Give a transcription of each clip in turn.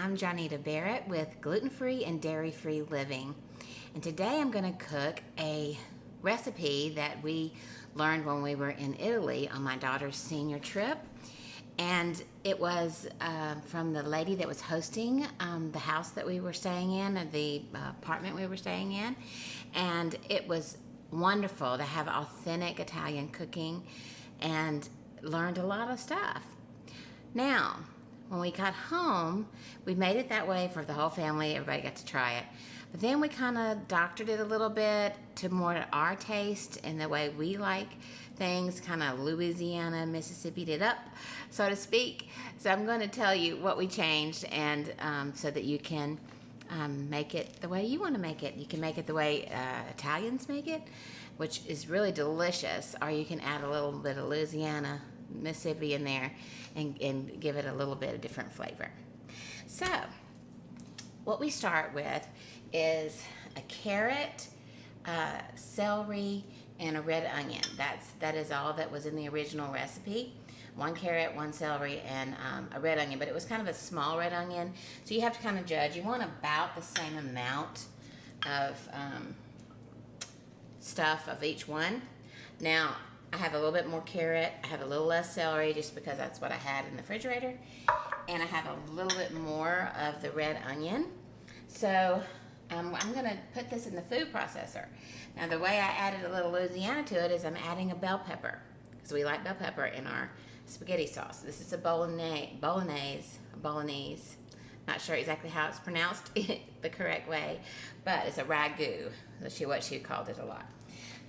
I'm Johnita Barrett with Gluten-free and Dairy-free Living. And today I'm going to cook a recipe that we learned when we were in Italy on my daughter's senior trip. And it was from the lady that was hosting the house that we were staying in, or the apartment we were staying in. And it was wonderful to have authentic Italian cooking and learned a lot of stuff. Now, when we got home, we made it that way for the whole family. Everybody got to try it. But then we kind of doctored it a little bit to more our taste and the way we like things, kind of Louisiana, Mississippi'd it up, so to speak. So I'm going to tell you what we changed, and so that you can make it the way you want to make it. You can make it the way Italians make it, which is really delicious, or you can add a little bit of Louisiana, Mississippi in there and give it a little bit of different flavor. So what we start with is a carrot, celery, and a red onion. That is all that was in the original recipe. 1 carrot, 1 celery, and a red onion, but it was kind of a small red onion, so you have to kind of judge. You want about the same amount of stuff of each one. Now, I have a little bit more carrot, I have a little less celery just because that's what I had in the refrigerator, and I have a little bit more of the red onion. So I'm going to put this in the food processor. Now the way I added a little Louisiana to it is I'm adding a bell pepper, because we like bell pepper in our spaghetti sauce. This is a Bolognese. Not sure exactly how it's pronounced the correct way, but it's a Ragu. That's what she called it a lot.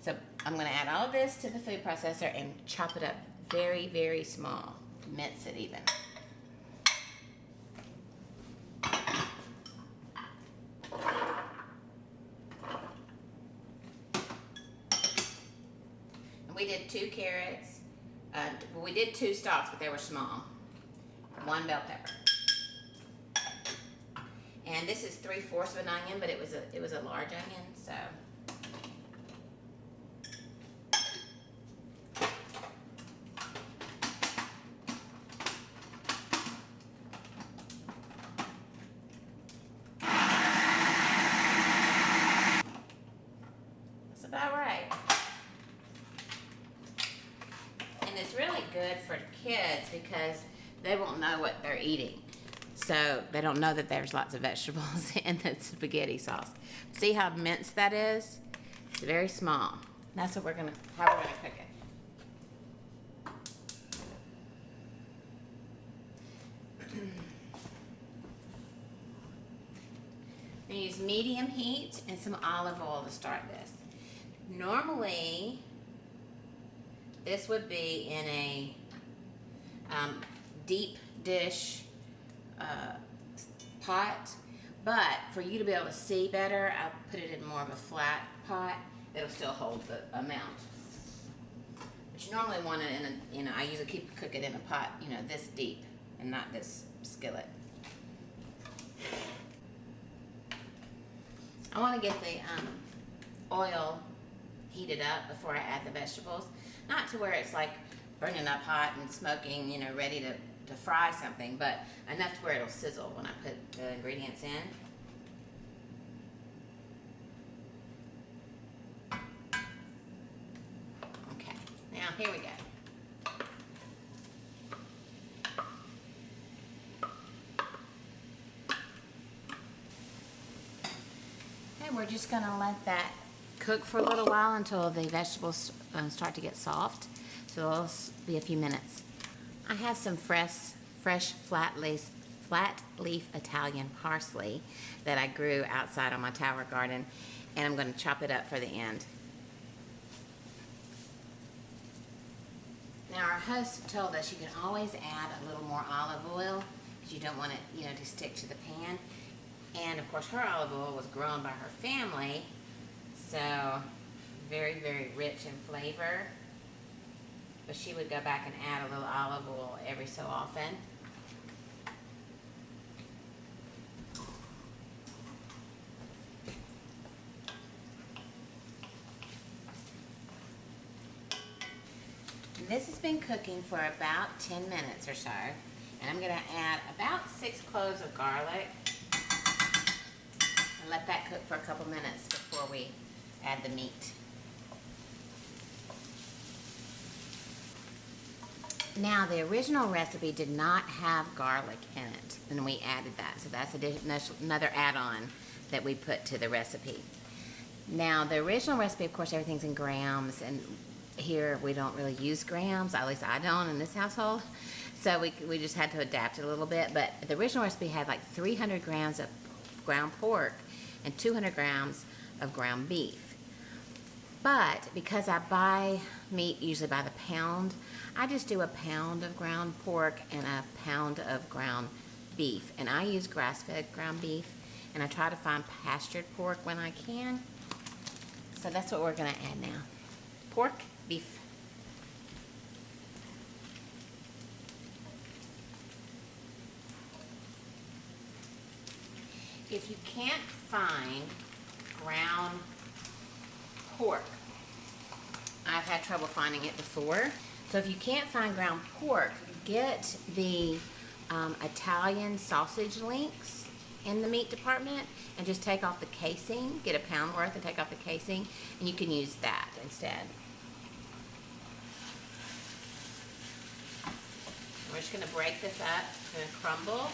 So I'm going to add all this to the food processor and chop it up very, very small. Mince it even. And we did 2 carrots. We did 2 stalks, but they were small. 1 bell pepper. And this is 3/4 of an onion, but it was a large onion, so. About right. And it's really good for kids because they won't know what they're eating. So they don't know that there's lots of vegetables in the spaghetti sauce. See how minced that is? It's very small. That's what how we're gonna cook it. I'm gonna use medium heat and some olive oil to start this. Normally, this would be in a deep dish pot, but for you to be able to see better, I'll put it in more of a flat pot. It'll still hold the amount. But you normally want it in a, I usually cook it in a pot, this deep and not this skillet. I want to get the oil heated up before I add the vegetables. Not to where it's like burning up hot and smoking, ready to fry something, but enough to where it'll sizzle when I put the ingredients in. Okay, now here we go. Okay, we're just gonna let that cook for a little while until the vegetables start to get soft. So it'll be a few minutes. I have some fresh flat leaf Italian parsley that I grew outside on my tower garden, and I'm going to chop it up for the end. Now our host told us you can always add a little more olive oil because you don't want it, to stick to the pan. And of course, her olive oil was grown by her family. So, very, very rich in flavor. But she would go back and add a little olive oil every so often. And this has been cooking for about 10 minutes or so. And I'm gonna add about 6 cloves of garlic and let that cook for a couple minutes before we add the meat. Now, the original recipe did not have garlic in it, and we added that. So that's another add-on that we put to the recipe. Now, the original recipe, of course, everything's in grams, and here we don't really use grams, at least I don't in this household. So we just had to adapt it a little bit. But the original recipe had like 300 grams of ground pork and 200 grams of ground beef. But because I buy meat usually by the pound, I just do a pound of ground pork and a pound of ground beef. And I use grass-fed ground beef, and I try to find pastured pork when I can. So that's what we're gonna add now. Pork, beef. If you can't find ground pork, I've had trouble finding it before. So if you can't find ground pork, get the Italian sausage links in the meat department and just take off the casing. Get a pound worth and take off the casing, and you can use that instead. We're just gonna break this up to a crumble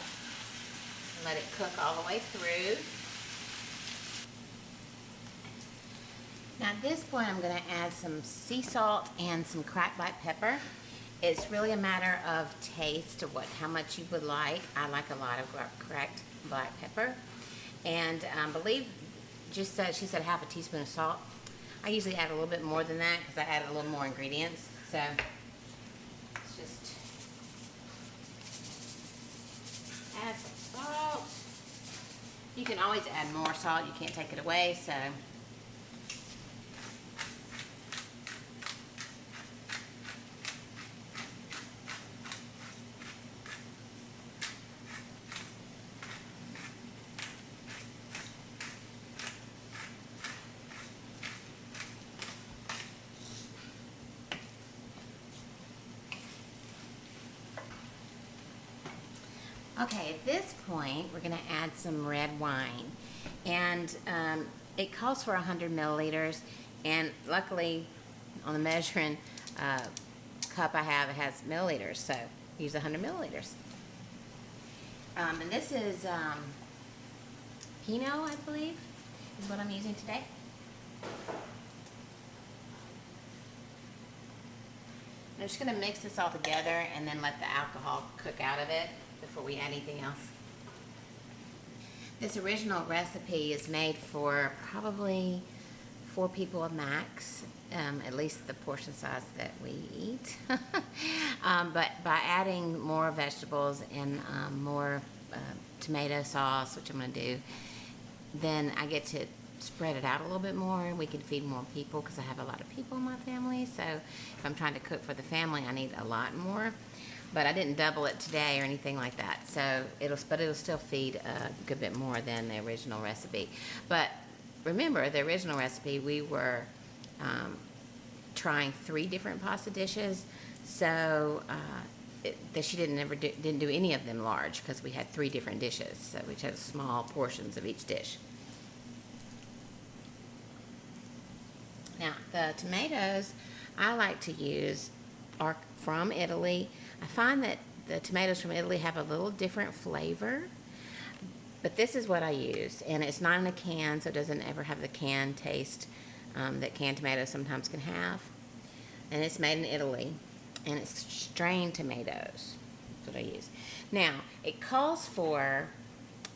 and let it cook all the way through. Now at this point, I'm gonna add some sea salt and some cracked black pepper. It's really a matter of taste, of how much you would like. I like a lot of cracked black pepper. And I believe she said half a teaspoon of salt. I usually add a little bit more than that because I add a little more ingredients. So let's just add some salt. You can always add more salt, you can't take it away, so. Okay, at this point, we're gonna add some red wine. And it calls for 100 milliliters. And luckily, on the measuring cup I have, it has milliliters. So use 100 milliliters. And this is Pinot, I believe, is what I'm using today. I'm just gonna mix this all together and then let the alcohol cook out of it before we add anything else. This original recipe is made for probably 4 people a max, at least the portion size that we eat. But by adding more vegetables and more tomato sauce, which I'm gonna do, then I get to spread it out a little bit more. We can feed more people because I have a lot of people in my family. So if I'm trying to cook for the family, I need a lot more. But I didn't double it today or anything like that. So it'll still feed a good bit more than the original recipe. But remember, the original recipe, we were trying 3 different pasta dishes. So she didn't do any of them large because we had 3 different dishes. So we chose small portions of each dish. Now, the tomatoes I like to use are from Italy. I find that the tomatoes from Italy have a little different flavor, but this is what I use. And it's not in a can, so it doesn't ever have the canned taste that canned tomatoes sometimes can have. And it's made in Italy, and it's strained tomatoes. That's what I use. Now, it calls for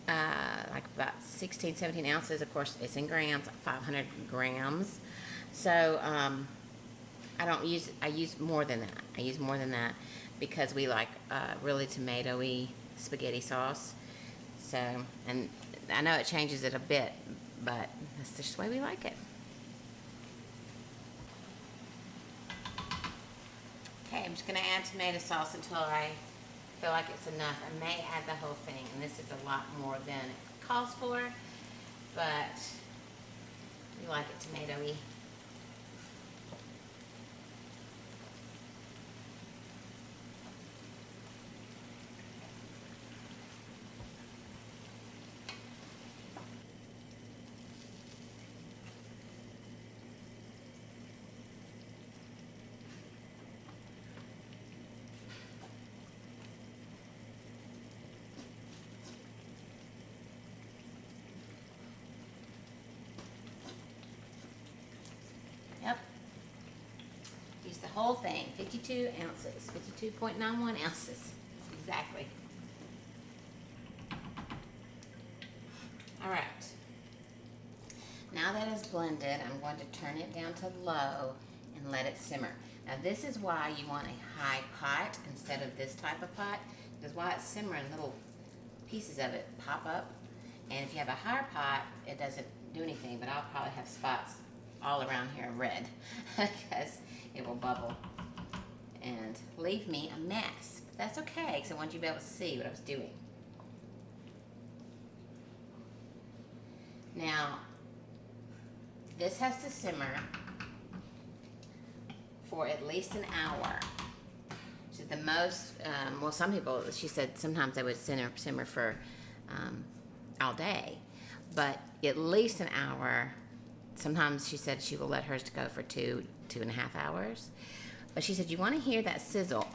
like about 16, 17 ounces. Of course, it's in grams, 500 grams. So I use more than that. I use more than that because we like really tomatoey spaghetti sauce. So, and I know it changes it a bit, but that's just the way we like it. Okay, I'm just going to add tomato sauce until I feel like it's enough. I may add the whole thing, and this is a lot more than it calls for, but we like it tomatoey. whole thing, 52 ounces, 52.91 ounces, exactly. All right. Now that it's blended, I'm going to turn it down to low and let it simmer. Now this is why you want a high pot instead of this type of pot, because while it's simmering, little pieces of it pop up. And if you have a higher pot, it doesn't do anything, but I'll probably have spots all around here red because it will bubble and leave me a mess. But that's okay, because I want you to be able to see what I was doing. Now, this has to simmer for at least an hour. So the most, well, some people, she said sometimes they would simmer for all day, but at least an hour. Sometimes she said she will let hers go for 2.5 hours. But she said you want to hear that sizzle.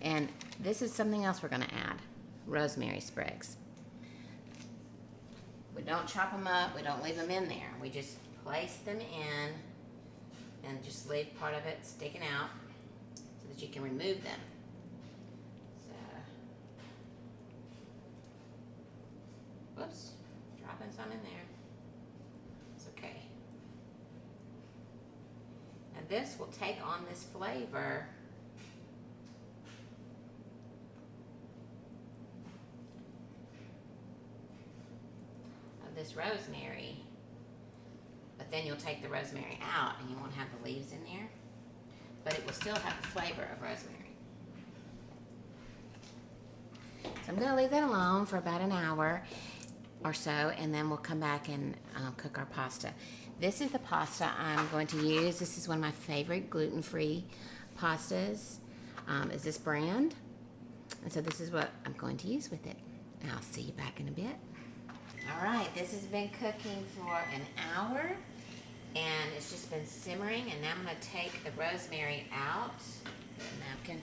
And this is something else we're going to add. Rosemary sprigs. We don't chop them up. We don't leave them in there. We just place them in and just leave part of it sticking out so that you can remove them. So, whoops, dropping some in there. It's okay. Now this will take on this flavor of this rosemary, but then you'll take the rosemary out and you won't have the leaves in there, but it will still have the flavor of rosemary. So I'm going to leave that alone for about an hour or so, and then we'll come back and cook our pasta. This is the pasta I'm going to use. This is one of my favorite gluten-free pastas, is this brand. And so this is what I'm going to use with it. I'll see you back in a bit. All right, this has been cooking for an hour, and it's just been simmering, and now I'm going to take the rosemary out. Get a napkin.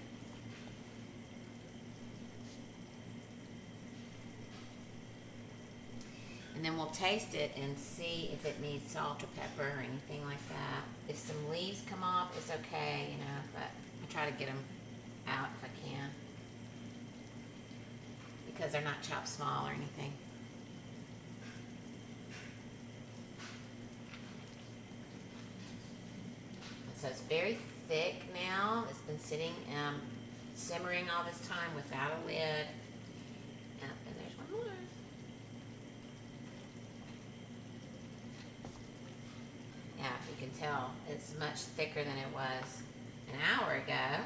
And then we'll taste it and see if it needs salt or pepper or anything like that. If some leaves come off, it's okay, you know, but I try to get them out if I can, because they're not chopped small or anything. So it's very thick now. It's been sitting, simmering all this time without a lid. And there's one more. Yeah, if you can tell, it's much thicker than it was an hour ago.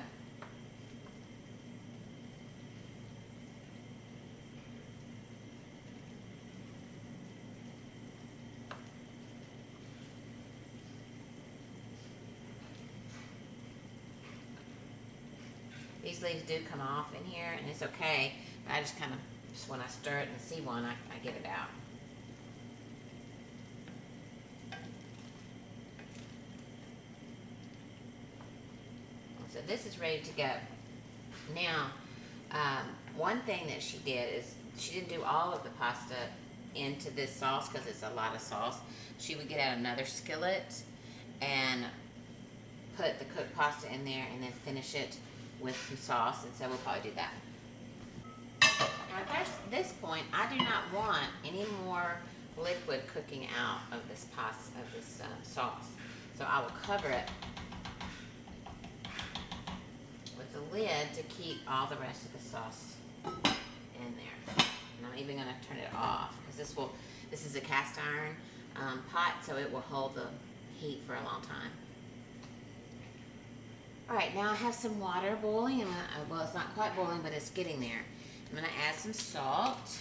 These leaves do come off in here, and it's okay. I just kind of, just when I stir it and see one, I get it out. So this is ready to go. Now, one thing that she did is she didn't do all of the pasta into this sauce because it's a lot of sauce. She would get out another skillet and put the cooked pasta in there and then finish it with some sauce, and so we'll probably do that. Now at this point, I do not want any more liquid cooking out of this pasta, of this sauce. So I will cover it with the lid to keep all the rest of the sauce in there. And I'm even going to turn it off because this is a cast iron pot, so it will hold the heat for a long time. All right, now I have some water boiling. Well, it's not quite boiling, but it's getting there. I'm going to add some salt,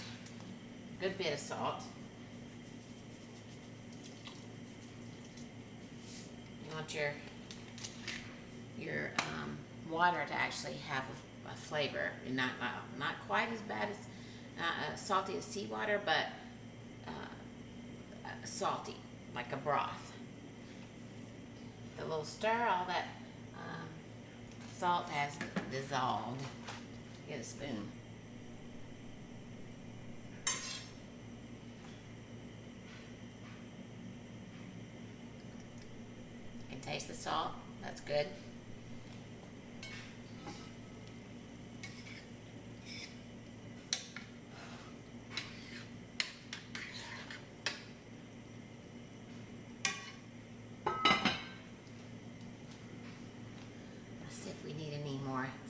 a good bit of salt. You want your water to actually have a flavor, and not quite as bad as salty as seawater, but salty, like a broth. The little stir, all that salt has dissolved. Get a spoon. You can taste the salt. That's good.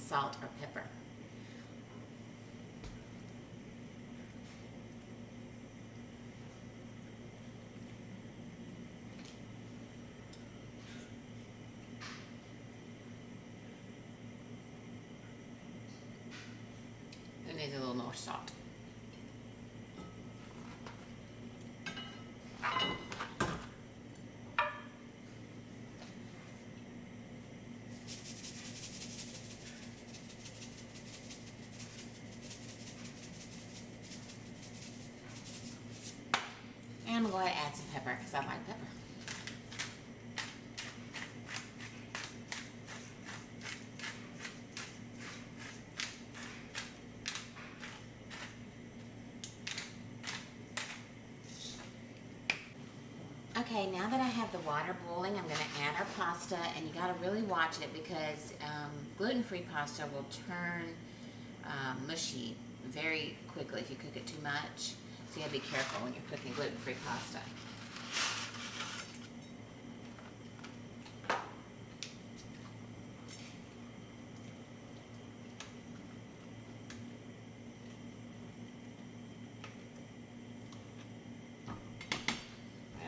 salt or pepper. It needs a little more salt. And I'm going to add some pepper because I like pepper. Okay, now that I have the water boiling, I'm going to add our pasta, and you got to really watch it because gluten-free pasta will turn mushy very quickly if you cook it too much. So you got to be careful when you're cooking gluten-free pasta.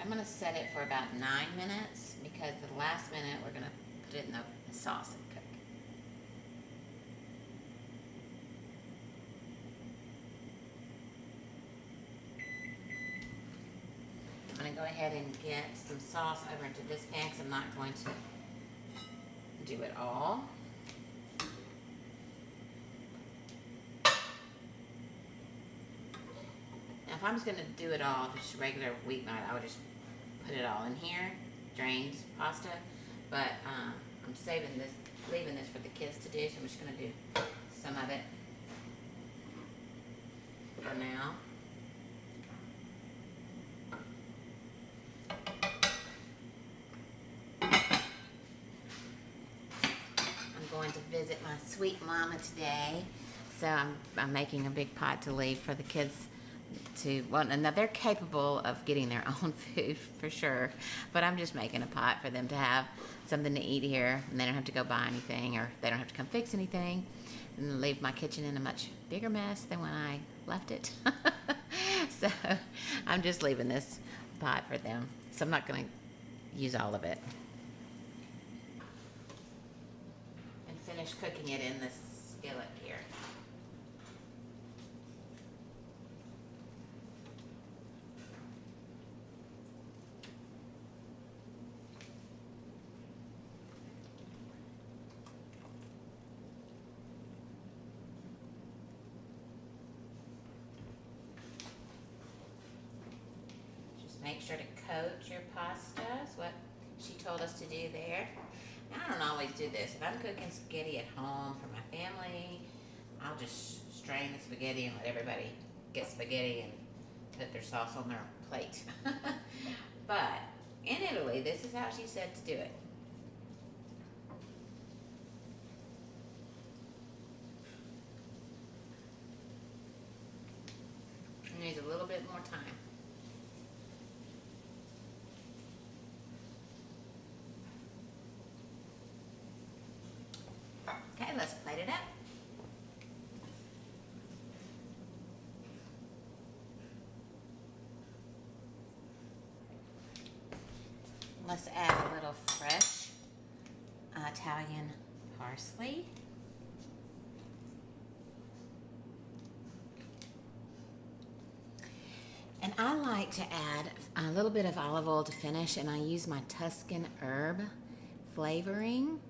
I'm going to set it for about 9 minutes because the last minute we're going to put it in the sauce and cook. I'm going to go ahead and get some sauce over into this pan because I'm not going to do it all. Now if I was going to do it all, just regular weeknight, I would just put it all in here, drained pasta, but I'm saving this, leaving this for the kids to do, so I'm just going to do some of it for now. I'm going to visit my sweet mama today, so I'm making a big pot to leave for the kids to, well, now they're capable of getting their own food for sure, but I'm just making a pot for them to have something to eat here, and they don't have to go buy anything, or they don't have to come fix anything, and leave my kitchen in a much bigger mess than when I left it. So I'm just leaving this pot for them, so I'm not going to use all of it. And finish cooking it in this skillet here. Make sure to coat your pasta, is what she told us to do there. Now, I don't always do this. If I'm cooking spaghetti at home for my family, I'll just strain the spaghetti and let everybody get spaghetti and put their sauce on their plate. But in Italy, this is how she said to do it. It needs a little bit more time. Okay, let's plate it up. Let's add a little fresh Italian parsley. And I like to add a little bit of olive oil to finish, and I use my Tuscan Herb flavoring,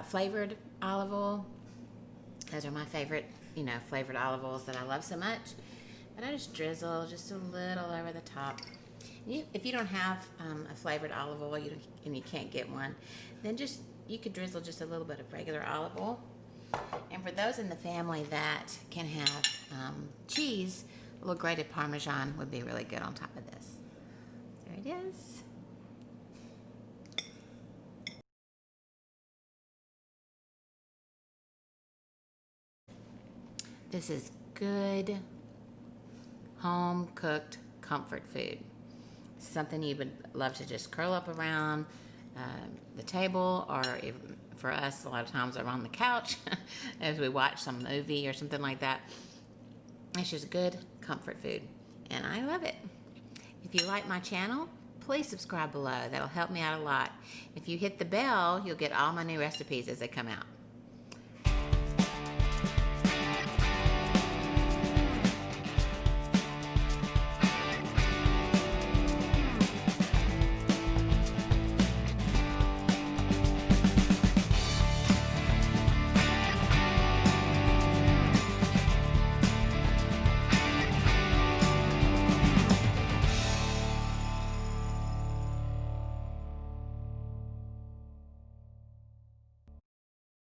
flavored olive oil. Those are my favorite, flavored olive oils that I love so much. But I just drizzle just a little over the top. If you don't have a flavored olive oil and you can't get one, then you could drizzle just a little bit of regular olive oil. And for those in the family that can have cheese, a little grated Parmesan would be really good on top of this. There it is. This is good, home-cooked comfort food. Something you would love to just curl up around the table, or for us, a lot of times are on the couch as we watch some movie or something like that. It's just good comfort food, and I love it. If you like my channel, please subscribe below. That'll help me out a lot. If you hit the bell, you'll get all my new recipes as they come out.